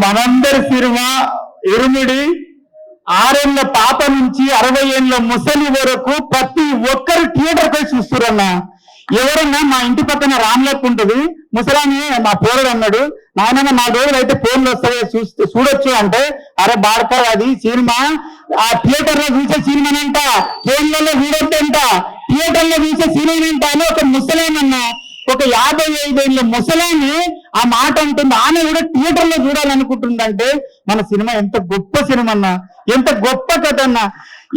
మనందరి సినిమా ఇరుముడి 6 ఏళ్ల పాప నుంచి 60 ఏళ్ల ముసలి వరకు ప్రతి ఒక్కరు థియేటర్ పోయి చూస్తురన్నా. ఎవరన్నా మా ఇంటి పక్కన రామ్లక్ ఉంటుంది, ముసలాని మా పోరడు అన్నాడు, నాయనమ్మ 4 రోజులు అయితే ఫోన్లు వస్తాయి చూడొచ్చు అంటే, అరే బాడక అది సినిమా ఆ థియేటర్ లో చూసే సినిమానంట, ఫోన్లలో చూడొద్దంట, థియేటర్ లో చూసే సినిమానంట అని ఒక ముసలామన్నా, ఒక 55 ఏళ్ళ ముసలాన్ని ఆ మాట అంటుంది. ఆమె కూడా థియేటర్ లో చూడాలనుకుంటుందంటే మన సినిమా ఎంత గొప్ప సినిమా అన్నా, ఎంత గొప్ప కథ అన్నా.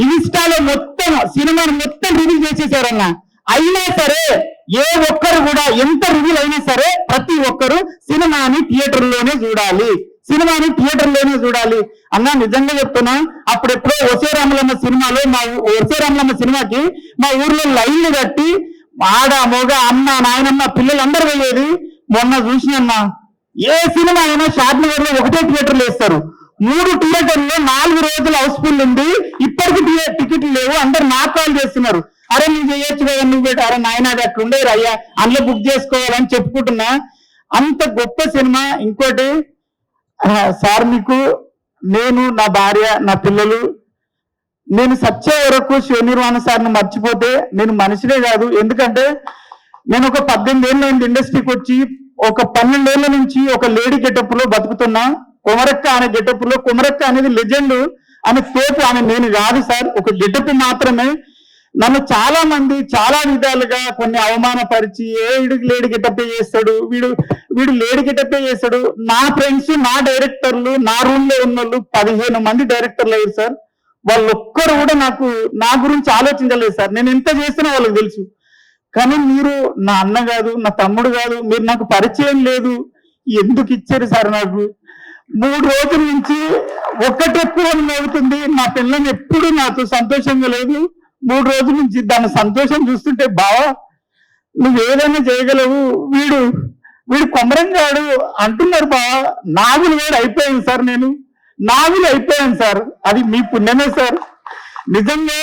ఇన్స్టాలో మొత్తం సినిమాను మొత్తం రివ్యూ చేసేసారన్నా. అయినా సరే ఏ ఒక్కరు కూడా ఎంత రివ్యూలు అయినా సరే ప్రతి ఒక్కరు సినిమాని థియేటర్లోనే చూడాలి, సినిమాని థియేటర్లోనే చూడాలి అన్నా. నిజంగా చెప్తున్నా, అప్పుడెప్పుడో ఒసే రాములమ్మ సినిమాలో ఒసే రాములమ్మ సినిమాకి మా ఊర్లో లైన్లు కట్టి ఆడ మొగ అమ్మ నాయనమ్మ పిల్లలందరూ వెళ్ళేది. మొన్న చూసినన్నా ఏ సినిమా అయినా షాద్నగర్ లో ఒకటే థియేటర్లు వేస్తారు, 3 థియేటర్లో 4 రోజులు హౌస్ఫుల్ ఉంది. ఇప్పటికి టికెట్లు లేవు, అందరు నాకు కాల్ చేస్తున్నారు, అరే నువ్వు చేయొచ్చు కదా, నువ్వు పెట్టు, అరే నాయన అది అట్లా ఉండేది అయ్యా, అందులో బుక్ చేసుకోవాలని చెప్పుకుంటున్నా. అంత గొప్ప సినిమా. ఇంకోటి సార్, మీకు నేను నా భార్య నా పిల్లలు నేను సచ్చే వరకు శివనిర్వాణ సార్ని మర్చిపోతే నేను మనిషినే కాదు. ఎందుకంటే నేను ఒక 18 ఏళ్ళ ఇండస్ట్రీకి వచ్చి ఒక 12 ఏళ్ల నుంచి ఒక లేడీ గెటప్ లో బతుకుతున్నా. కొమరక్క అనే గెటప్ లో, కొమరక్క అనేది లెజెండ్ అనే తోపు ఆమె నేను కాదు సార్, ఒక గెటప్ మాత్రమే. నన్ను చాలా మంది చాలా విధాలుగా కొన్ని అవమానపరిచి వీడికి లేడీ గెటప్ చేస్తాడు, వీడు లేడీ గెటప్ చేస్తాడు. నా ఫ్రెండ్స్ నా డైరెక్టర్లు నా రూమ్ లో ఉన్న వాళ్ళు 15 మంది డైరెక్టర్లు అయ్యారు సార్. వాళ్ళొక్కరు కూడా నా గురించి ఆలోచించలేదు సార్. నేను ఎంత చేసినా వాళ్ళకి తెలుసు. కానీ మీరు నా అన్న కాదు, నా తమ్ముడు కాదు, మీరు నాకు పరిచయం లేదు, ఎందుకు ఇచ్చారు సార్? నాకు 3 రోజుల నుంచి ఒక్కటెప్పుడు అవుతుంది, నా పిల్లని ఎప్పుడు నాతో సంతోషంగా లేదు. 3 రోజుల నుంచి దాని సంతోషం చూస్తుంటే బావా నువ్వు ఏదైనా చేయగలవు, వీడు కొమరంగాడు అంటున్నారు బావా. నాగులు వేడు అయిపోయాను సార్, నేను నాగులు అయిపోయాను సార్. అది మీ పుణ్యమే సార్. నిజంగా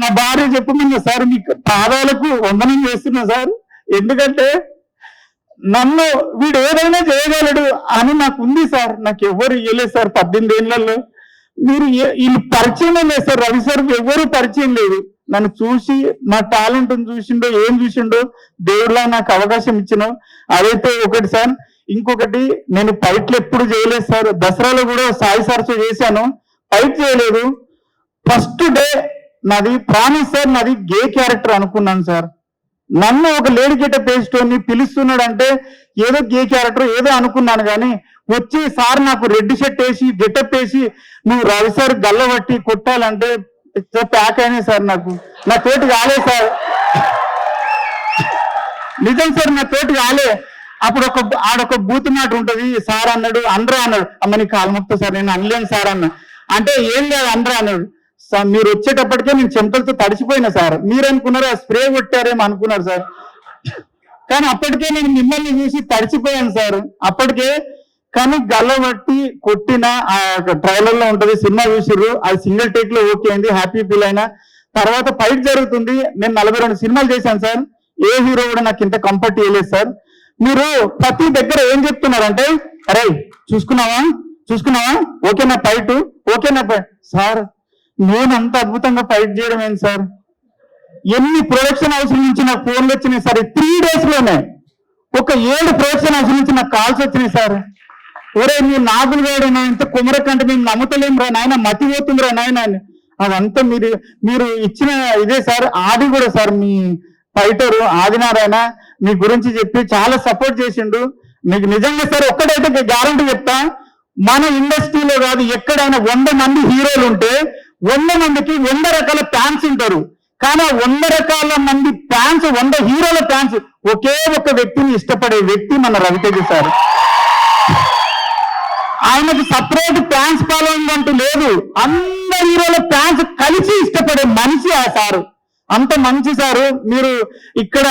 నా భార్య చెప్పమన్నా సార్, మీకు పాదాలకు వందనం చేస్తున్నా సార్. ఎందుకంటే నన్ను వీడు ఏదైనా చేయగలడు అని నాకు ఉంది సార్. నాకు ఎవరు ఇవ్వలేదు సార్ 18 ఏళ్లలో. మీరు వీళ్ళు పరిచయం లేదు సార్, రవి సార్ ఎవరు పరిచయం లేదు. నన్ను చూసి నా టాలెంట్ చూసిండో ఏం చూసిండో దేవుడిలా నాకు అవకాశం ఇచ్చినావు, అదైతే ఒకటి సార్. ఇంకొకటి, నేను ఫైట్లు ఎప్పుడు చేయలేదు సార్. దసరాలో కూడా సాయి సార్తో చేశాను, ఫైట్ చేయలేదు. ఫస్ట్ డే నాది ప్రామిస్ సార్, నాది గే క్యారెక్టర్ అనుకున్నాను సార్. నన్ను ఒక లేడీ గెటప్ వేసుకొని పిలుస్తున్నాడు అంటే ఏదో గే క్యారెక్టర్ ఏదో అనుకున్నాను. కానీ వచ్చి సార్ నాకు రెడ్ షర్ట్ వేసి గెటప్ వేసి నువ్వు రవి సార్ గల్లబట్టి కొట్టాలంటే ప్యాక్ అయినాయి సార్. నా తోటి కాలే సార్, నిజం సార్, నా తోటి కాలే. అప్పుడు ఆడొక బూత్ మాట ఉంటుంది, సార్ అన్నాడు, అందరూ అన్నాడు, అమ్మ నీ కాలముక్త సార్, నేను అనలేను సార్ అన్న అంటే ఏం లేదు అందరూ అన్నాడు. సార్ మీరు వచ్చేటప్పటికే నేను చెమటలతో తడిసిపోయినా సార్. మీరు అనుకున్నారు ఆ స్ప్రే కొట్టారేమో అనుకున్నారు సార్. కానీ అప్పటికే నేను మిమ్మల్ని చూసి తడిసిపోయాను సార్ అప్పటికే. కానీ గల్లబట్టి కొట్టిన ఆ ట్రైలర్ లో ఉంటది, సినిమా చూసిర్రు, అది సింగిల్ టేక్ లో ఓకే అయింది, హ్యాపీ ఫీల్ అయినా. తర్వాత ఫైట్ జరుగుతుంది. నేను 42 సినిమాలు చేశాను సార్, ఏ హీరో కూడా నాకు ఇంత కంఫర్ట్ ఇవ్వలేదు సార్. మీరు ప్రతి దగ్గర ఏం చెప్తున్నారంటే, అరే చూసుకున్నావా ఓకేనా ఫైట్, ఓకేనా సార్. నేను అంత అద్భుతంగా ఫైట్ చేయడం ఏంటి సార్? ఎన్ని ప్రొడక్షన్ హౌస్ నుంచి నాకు ఫోన్లు వచ్చినాయి సార్. 3 days లోనే ఒక 7 ప్రొడక్షన్ హౌస్ నుంచి నాకు కాల్స్ వచ్చినాయి సార్. ఒరే మీరు నాగులు వేయడం ఇంత కుమరకంటే మేము నమ్ముతలేం రా నాయన, మతి పోతుందిరా నాయన అని. అదంతా మీరు ఇచ్చిన ఇదే సార్. ఆది కూడా సార్, మీ ఫైటరు ఆదినారాయణ మీ గురించి చెప్పి చాలా సపోర్ట్ చేసిండు. మీకు నిజంగా సార్ ఒక్కడైతే గ్యారంటీ చెప్తా, మన ఇండస్ట్రీలో కాదు ఎక్కడైనా 100 మంది హీరోలు ఉంటే 100 మందికి 100 రకాల ఫ్యాన్స్ ఉంటారు. కానీ 100 రకాల మంది ఫ్యాన్స్, 100 హీరోల ఫ్యాన్స్ ఒకే ఒక వ్యక్తిని ఇష్టపడే వ్యక్తి మన రవితేజ సార్. ఆయనకు సపరేట్ ఫ్యాన్స్ ఫాలోయింగ్ అంటూ లేదు, అందరు హీరోల ఫ్యాన్స్ కలిసి ఇష్టపడే మనిషి ఆ సారు. అంత మంచి సారు. మీరు ఇక్కడ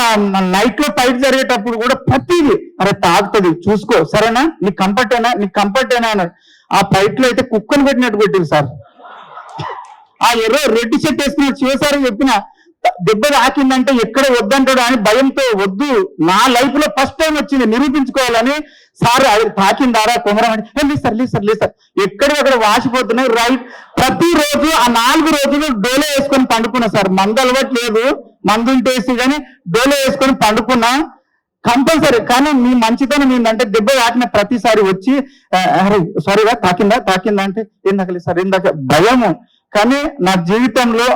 నైట్ లో ఫైట్ జరిగేటప్పుడు కూడా ప్రతిదీ అరే తాగుతుంది చూసుకో, సరేనా, నీకు కంఫర్ట్ అయినా అన్నాడు. ఆ ఫైట్ లో అయితే కుక్కను పెట్టినట్టు పెట్టింది సార్. ఆ రెడ్ షర్ట్ వేసుకున్న శివసారి చెప్పిన దెబ్బ తాకిందంటే ఎక్కడ వద్దంటాడు అని భయంతో వద్దు, నా లైఫ్ లో ఫస్ట్ టైం వచ్చింది నిరూపించుకోవాలని సార్ అది తాకిందారా కుమరం అంటే లేదు సార్ లేదు సార్ లేదు సార్, ఎక్కడికక్కడ వాసిపోతున్నాయి. రైట్, ప్రతిరోజు ఆ 4 రోజులు డోలో వేసుకొని పండుకున్నా సార్. మందు అలవాటు లేదు, మందులు టేసి కానీ డోలో వేసుకొని పండుకున్నా కంపల్సరీ. కానీ మీ మంచితనం ఏంటంటే దెబ్బ తాకిన ప్రతిసారి వచ్చి అరే సారీగా తాకిందా అంటే ఏందాకలేదు సార్ ఏందాక భయము. కానీ నా జీవితంలో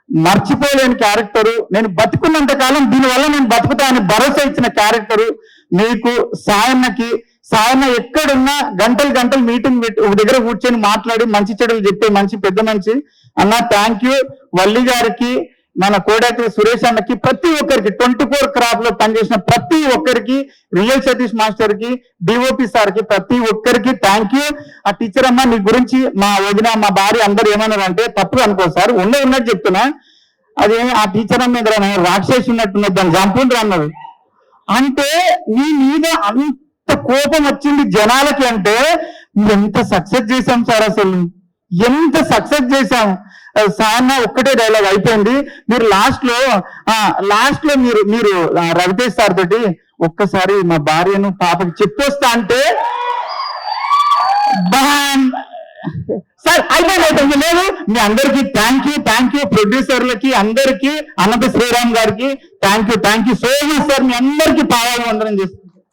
మర్చిపోలేని క్యారెక్టరు, నేను బతుకున్నంత కాలం దీనివల్ల నేను బతుకుతా అని భరోసా ఇచ్చిన క్యారెక్టరు మీకు సాయన్నకి. సాయన్న ఎక్కడున్నా గంటలు మీటింగ్ పెట్టి ఒక దగ్గర కూర్చొని మాట్లాడి మంచి చెడులు చెప్పే మంచి పెద్ద మంచి అన్న. థ్యాంక్ యూ వల్లి గారికి, మన కోడాకి సురేష్ అన్నకి, ప్రతి ఒక్కరికి 24 క్రాప్ లో పనిచేసిన ప్రతి ఒక్కరికి, రియల్ సతీష్ మాస్టర్ కి, డిఓపి సార్ కి, ప్రతి ఒక్కరికి థ్యాంక్ యూ. ఆ టీచర్ అమ్మ నీ గురించి మా వదిన మా భార్య అందరు ఏమన్నారు అంటే తప్పు అనుకో సార్, ఉన్నట్టు చెప్తున్నా. అదేమి ఆ టీచర్ అమ్మ ఎదురు రాక్షసి ఉన్నట్టున్నది దాన్ని చంపుండ్రు అన్నారు. అంటే నీ మీద అంత కోపం వచ్చింది జనాలకి అంటే ఎంత సక్సెస్ చేశాం సార్, అసలు ఎంత సక్సెస్ చేశాం. సాయన్న ఒక్కటే డైలాగ్ అయిపోయింది. మీరు లాస్ట్ లో మీరు రవితేజ్ సార్ తోటి ఒక్కసారి మా భార్యను పాపకి చెప్పొస్తా అంటే సార్ అయిపోయింది లేదు. మీ అందరికి థ్యాంక్ యూ ప్రొడ్యూసర్లకి అందరికీ, అనంత శ్రీరామ్ గారికి thank you so much sir. మీ అందరికీ పాదాలు వందనం చేస్తాను.